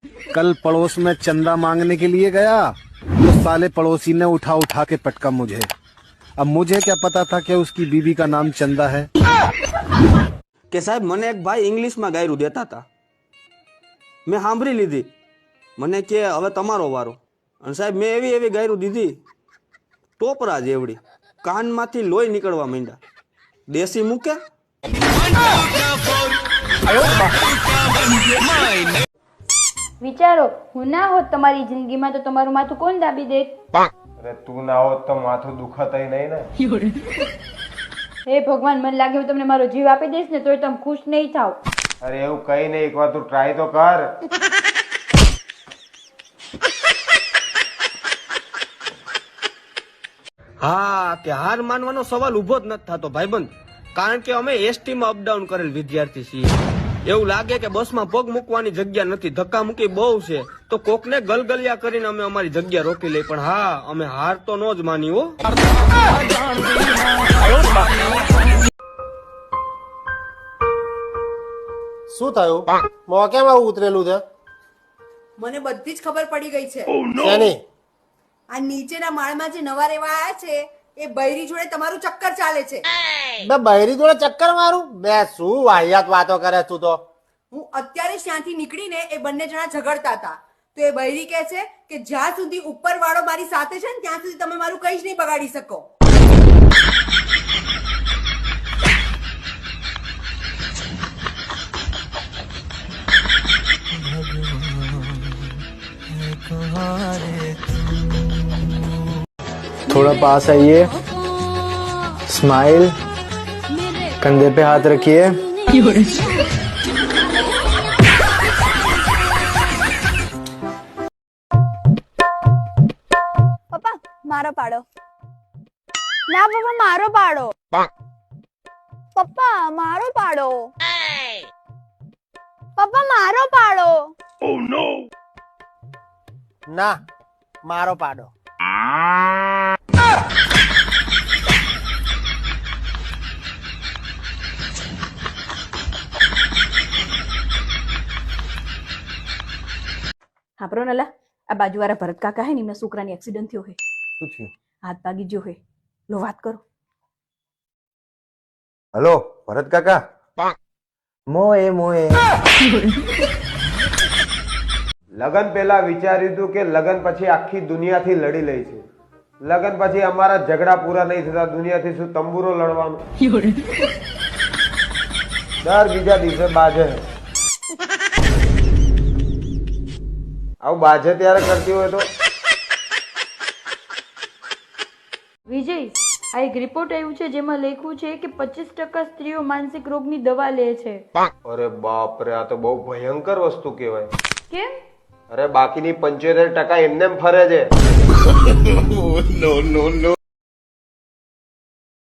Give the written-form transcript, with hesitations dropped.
कल पड़ोस में चंदा मांगने के लिए गया तो साले पड़ोसी ने उठा उठा के पटका मुझे। अब मुझे क्या पता था कि उसकी बीवी का नाम चंदा है। કે સાહેબ મને એક ભાઈ ઇંગ્લિશમાં ગાયરું દેતા હતા, મેં સાંભળી લીધી, મને કે હવે તમારો વારો, અને સાહેબ મેં એવી એવી ગાયરું દીધી ટોપરા જેવડી, કાનમાંથી લોહી નીકળવા માંડ્યા, દેશી મૂકે। વિચારો, હું ના હોત તમારી જિંદગીમાં તો તમારું માથું કોણ દાબી દે? અરે તું ના હોત તો માથું દુખાતાય નહીં ને। હે ભગવાન, મને લાગે હું તમને મારો જીવ આપી દઈશ ને તોય તમે ખુશ નહીં થાવ। અરે એવું કઈ નહીં, એકવાર તું ટ્રાય તો કર। હા, કે હાર માનવાનો સવાલ ઉભો જ નથી થતો ભાઈબંધ, કારણ કે અમે એસટી માં અપડાઉન કરેલ વિદ્યાર્થી છીએ। એવું લાગે કે બસમાં પગ મૂકવાની જગ્યા નથી, ધક્કા મૂકી બહુ છે, તો કોકને ગલગલિયા કરીને અમે અમારી જગ્યા રોકી લઈ, પણ હા, અમે હાર તો નો જ માની હો। શું થયું? મોં કેમ આવું ઉતરેલું છે? મને બધી જ ખબર પડી ગઈ છે। શેની? આ નીચેના માળમાં જે નવા રેવા આયા છે એ બૈરી જોડે તમારું ચક્કર ચાલે છે। બે બૈરી જોડે ચક્કર મારું? બે શું વાહિયાત વાતો કરે તું તો। હું અત્યારે જ ત્યાંથી નીકળીને એ બંને જણા ઝઘડતા હતા, તો એ બૈરી કહે છે કે જ્યાં સુધી ઉપર વાળો મારી સાથે છે ને ત્યાં સુધી તમે મારું કઈ જ નહીં બગાડી શકો। थोड़ा पास आइए, स्माइल, कंधे पे हाथ रखिए। પપ્પા મારો પાડો ના, પપ્પા મારો પાડો, પપ્પા મારો પાડો, પપ્પા મારો પાડો। ના, મારો પાડો। હાપરો નલા, આ બાજુવાળા ભરત કાકા હે ને એમના છોકરાની એક્સિડન્ટ થયો હે। શું થયું? હાથ ભાગી ગયો હે, લો વાત કરો। હલો ભરત કાકા। मोए मोए લગન પહેલા વિચાર્યું હતું કે લગન પછી આખી દુનિયાથી લડી લઈ છે, લગન પછી અમારા ઝઘડા પૂરા નહીં થતા, દુનિયાથી શું તંબુરો લડવાનો। દર બીજા દિવસે બાજે આવું બાજે ત્યારે કરતી હોય તો। વિજય, આ એક રિપોર્ટ આવ્યું છે જેમાં લખ્યું છે કે 25% સ્ત્રીઓ માનસિક રોગની દવા લે છે। અરે બાપ રે, આ તો બહુ ભયંકર વસ્તુ કહેવાય। કેમ? અરે બાકીની 75% એમને ફરે છે।